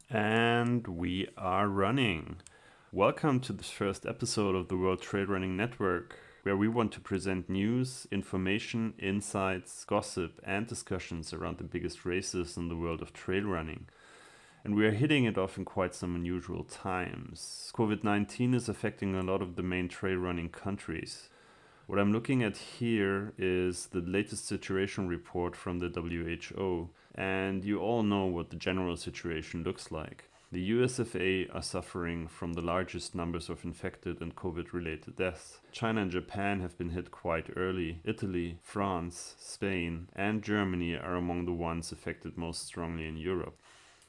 And we are running. Welcome to this first episode of the World Trailrunning Network, where we want to present news, information, insights, gossip, and discussions around the biggest races in the world of trail running. And we are hitting it off in quite some unusual times. COVID-19 is affecting a lot of the main trail running countries. What I'm looking at here is the latest situation report from the WHO, and you all know what the general situation looks like. The USFA are suffering from the largest numbers of infected and COVID-related deaths. China and Japan have been hit quite early. Italy, France, Spain, and Germany are among the ones affected most strongly in Europe.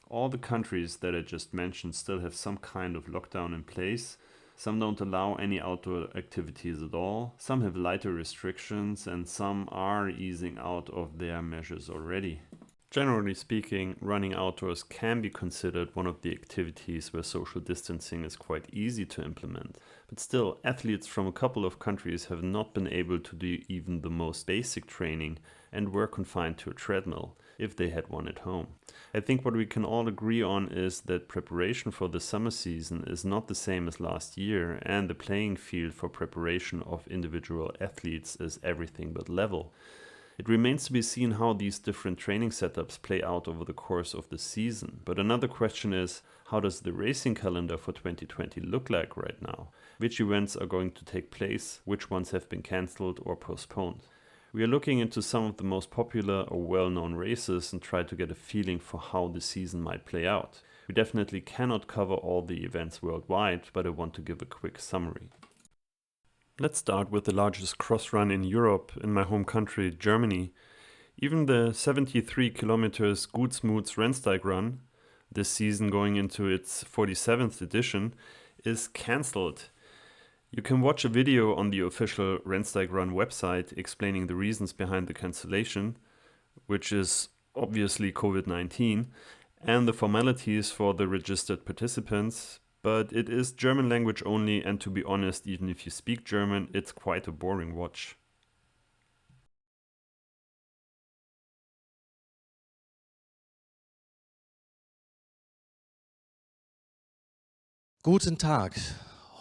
All the countries that I just mentioned still have some kind of lockdown in place. Some don't allow any outdoor activities at all, some have lighter restrictions, and some are easing out of their measures already. Generally speaking, running outdoors can be considered one of the activities where social distancing is quite easy to implement. But still, athletes from a couple of countries have not been able to do even the most basic training and were confined to a treadmill, if they had one at home. I think what we can all agree on is that preparation for the summer season is not the same as last year, and the playing field for preparation of individual athletes is everything but level. It remains to be seen how these different training setups play out over the course of the season. But another question is, how does the racing calendar for 2020 look like right now? Which events are going to take place? Which ones have been cancelled or postponed? We are looking into some of the most popular or well-known races and try to get a feeling for how the season might play out. We definitely cannot cover all the events worldwide, but I want to give a quick summary. Let's start with the largest cross run in Europe, in my home country, Germany. Even the 73 kilometers Gutsmuts Rennsteig run, this season going into its 47th edition, is cancelled. You can watch a video on the official Rennsteig Run website explaining the reasons behind the cancellation, which is obviously COVID-19, and the formalities for the registered participants, but it is German language only, and to be honest, even if you speak German, it's quite a boring watch. Guten Tag.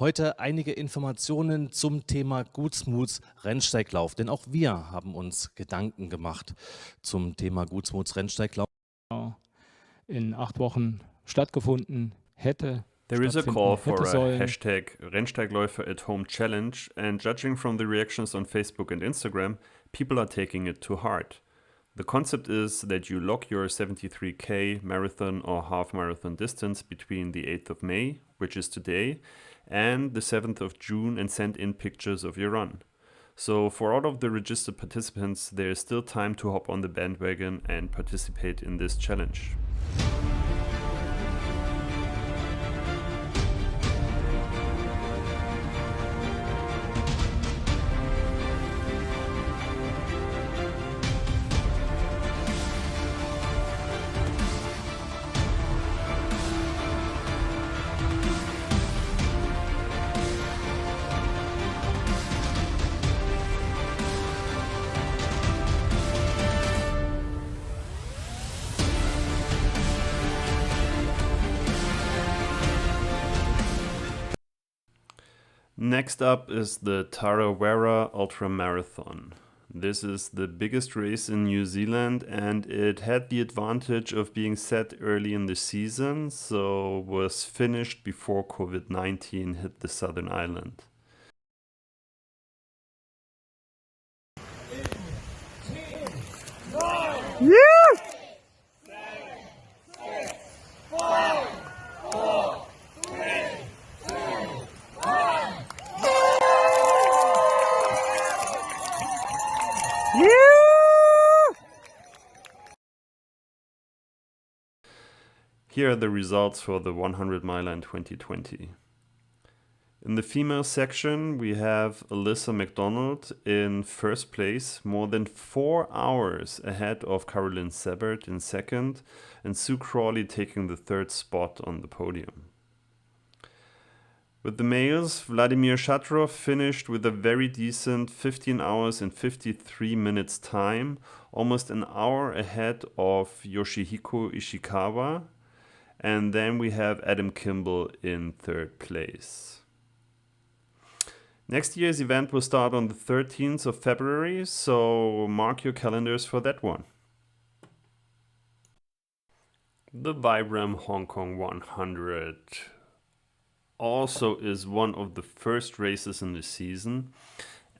Heute einige Informationen zum Thema Gutsmuts Rennsteiglauf, denn auch wir haben uns Gedanken gemacht zum Thema Gutsmuts Rennsteiglauf. In 8 Wochen stattgefunden hätte. There is a call for a sollen. hashtag Rennsteigläufer at Home challenge, and judging from the reactions on Facebook and Instagram, people are taking it to heart. The concept is that you lock your 73k marathon or half marathon distance between the 8th of May, which is today, and the 7th of June and send in pictures of your run. So for all of the registered participants, there is still time to hop on the bandwagon and participate in this challenge. Next up is the Tarawera Ultra Marathon. This is the biggest race in New Zealand, and it had the advantage of being set early in the season, so was finished before COVID-19 hit the southern island. Here are the results for the 100 miler in 2020. In the female section, we have Alyssa McDonald in first place, more than 4 hours ahead of Caroline Sebert in second, and Sue Crawley taking the third spot on the podium. With the males, Vladimir Shatrov finished with a very decent 15 hours and 53 minutes time, almost an hour ahead of Yoshihiko Ishikawa. And then we have Adam Kimball in third place. Next year's event will start on the 13th of February, so mark your calendars for that one. The Vibram Hong Kong 100 also is one of the first races in the season,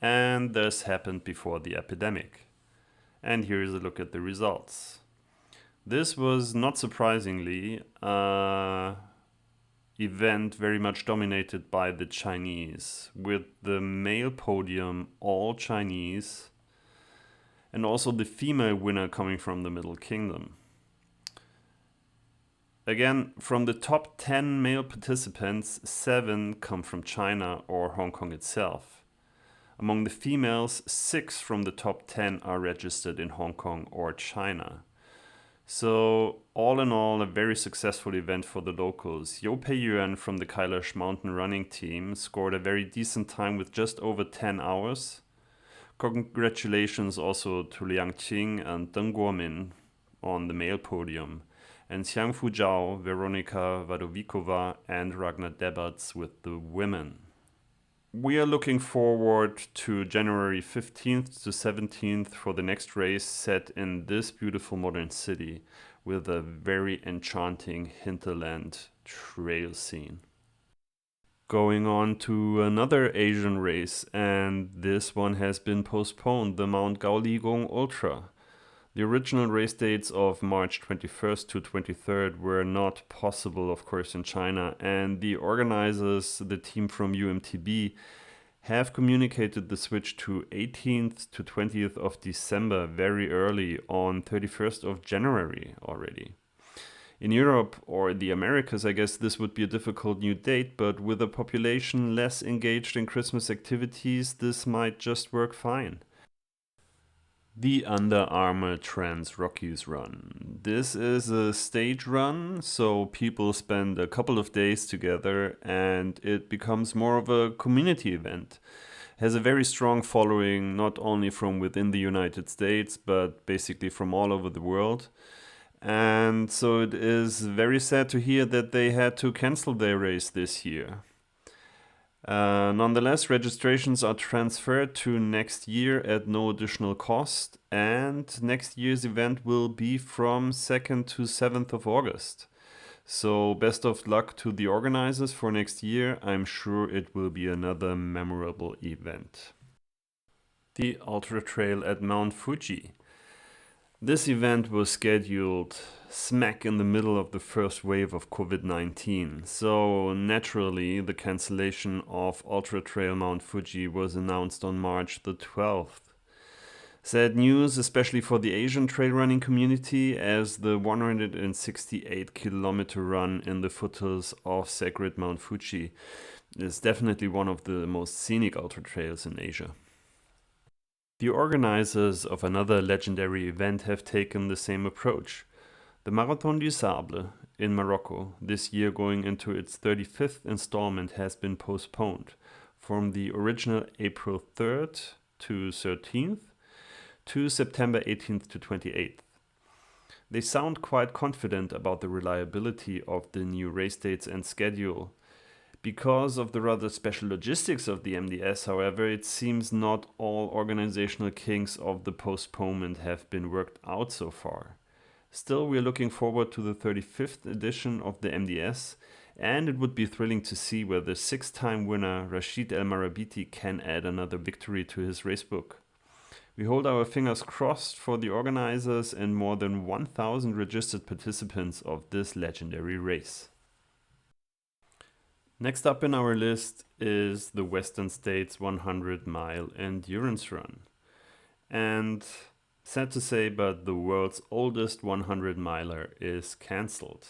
and this happened before the epidemic. And here is a look at the results. This was, not surprisingly, an event very much dominated by the Chinese, with the male podium all Chinese, and also the female winner coming from the Middle Kingdom. Again, from the top 10 male participants, 7 come from China or Hong Kong itself. Among the females, 6 from the top 10 are registered in Hong Kong or China. So, all in all, a very successful event for the locals. Yo Pei-yuan from the Kailash mountain running team scored a very decent time with just over 10 hours. Congratulations also to Liang Qing and Deng Guomin on the male podium, and Xiangfu Zhao, Veronika Wadovikova, and Ragnar Deberts with the women. We are looking forward to January 15th to 17th for the next race set in this beautiful modern city with a very enchanting hinterland trail scene. Going on to another Asian race, and this one has been postponed, the Mount Gaoligong Ultra. The original race dates of March 21st to 23rd were not possible, of course, in China, and the organizers, the team from UMTB, have communicated the switch to 18th to 20th of December very early on 31st of January already. In Europe or the Americas, I guess this would be a difficult new date, but with a population less engaged in Christmas activities, this might just work fine. The Under Armour Trans Rockies Run. This is a stage run, so people spend a couple of days together and it becomes more of a community event. It has a very strong following, not only from within the United States, but basically from all over the world. And so it is very sad to hear that they had to cancel their race this year. Nonetheless, registrations are transferred to next year at no additional cost, and next year's event will be from 2nd to 7th of August. So best of luck to the organizers for next year. I'm sure it will be another memorable event. The Ultra Trail at Mount Fuji. This event was scheduled smack in the middle of the first wave of COVID-19, so naturally the cancellation of Ultra Trail Mount Fuji was announced on March the 12th. Sad news, especially for the Asian trail running community, as the 168-kilometer run in the foothills of sacred Mount Fuji is definitely one of the most scenic ultra trails in Asia. The organizers of another legendary event have taken the same approach. The Marathon du Sable in Morocco, this year going into its 35th installment, has been postponed from the original April 3rd to 13th to September 18th to 28th. They sound quite confident about the reliability of the new race dates and schedule. Because of the rather special logistics of the MDS, however, it seems not all organizational kinks of the postponement have been worked out so far. Still, we are looking forward to the 35th edition of the MDS, and it would be thrilling to see whether 6-time winner Rashid El Marabiti can add another victory to his racebook. We hold our fingers crossed for the organizers and more than 1,000 registered participants of this legendary race. Next up in our list is the Western States 100-mile endurance run. And sad to say, but the world's oldest 100-miler is cancelled.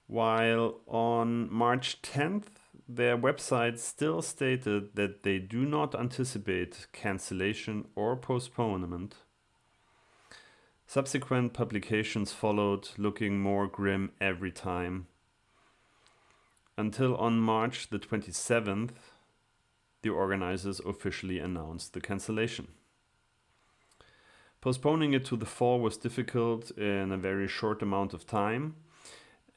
While on March 10th, their website still stated that they do not anticipate cancellation or postponement, subsequent publications followed, looking more grim every time, until on March the 27th, the organizers officially announced the cancellation. Postponing it to the fall was difficult in a very short amount of time.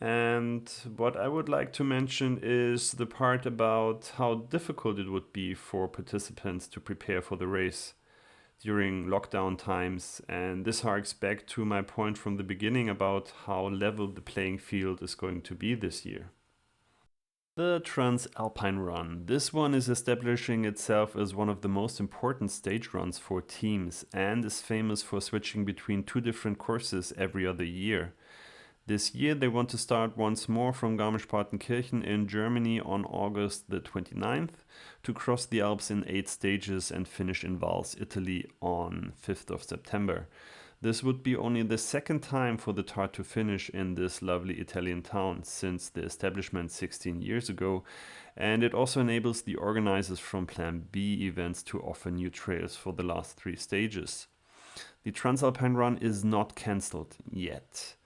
And what I would like to mention is the part about how difficult it would be for participants to prepare for the race during lockdown times. And this harks back to my point from the beginning about how level the playing field is going to be this year. The Transalpine Run. This one is establishing itself as one of the most important stage runs for teams and is famous for switching between two different courses every other year. This year they want to start once more from Garmisch-Partenkirchen in Germany on August the 29th to cross the Alps in 8 stages and finish in Vals, Italy on 5th of September. This would be only the second time for the Tar to finish in this lovely Italian town since the establishment 16 years ago, and it also enables the organizers from Plan B events to offer new trails for the last 3 stages. The Transalpine Run is not cancelled yet.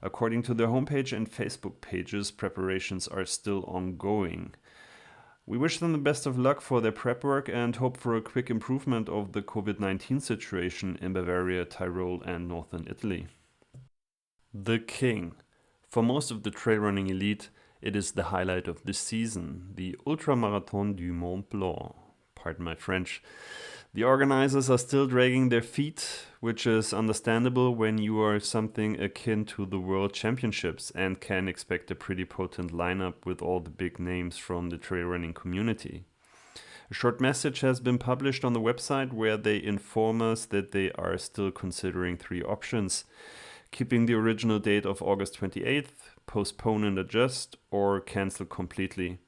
According to their homepage and Facebook pages, preparations are still ongoing. We wish them the best of luck for their prep work and hope for a quick improvement of the COVID-19 situation in Bavaria, Tyrol and northern Italy. The King. For most of the trail running elite, it is the highlight of the season, the Ultramarathon du Mont Blanc. Pardon my French. The organizers are still dragging their feet, which is understandable when you are something akin to the World Championships and can expect a pretty potent lineup with all the big names from the trail running community. A short message has been published on the website where they inform us that they are still considering 3 options: keeping the original date of August 28th, postpone and adjust, or cancel completely.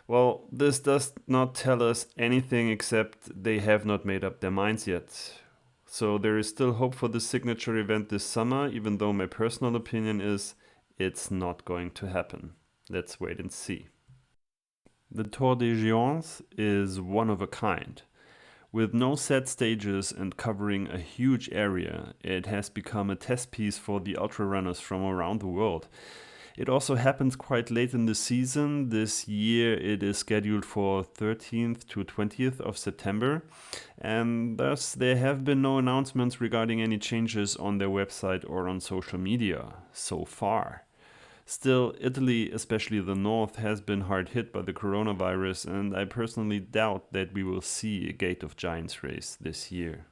Well, this does not tell us anything except they have not made up their minds yet. So there is still hope for the signature event this summer, even though my personal opinion is it's not going to happen. Let's wait and see. The Tour des Géants is one of a kind. With no set stages and covering a huge area, it has become a test piece for the ultra runners from around the world. It also happens quite late in the season. This year it is scheduled for 13th to 20th of September, and thus there have been no announcements regarding any changes on their website or on social media so far. Still, Italy, especially the north, has been hard hit by the coronavirus, and I personally doubt that we will see a Gate of Giants race this year.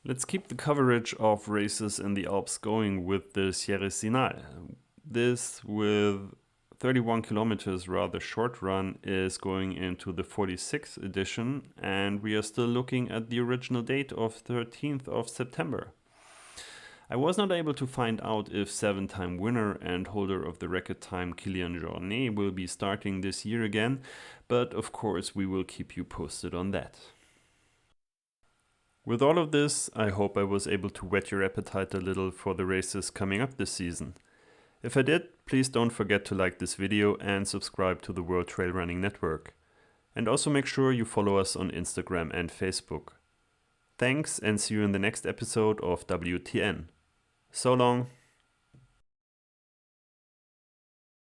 Let's keep the coverage of races in the Alps going with the Sierre Sinal. This, with 31 kilometers rather short run, is going into the 46th edition, and we are still looking at the original date of 13th of September. I was not able to find out if 7-time winner and holder of the record time Kilian Jornet will be starting this year again, but of course we will keep you posted on that. With all of this, I hope I was able to whet your appetite a little for the races coming up this season. If I did, please don't forget to like this video and subscribe to the World Trail Running Network. And also make sure you follow us on Instagram and Facebook. Thanks, and see you in the next episode of WTN. So long!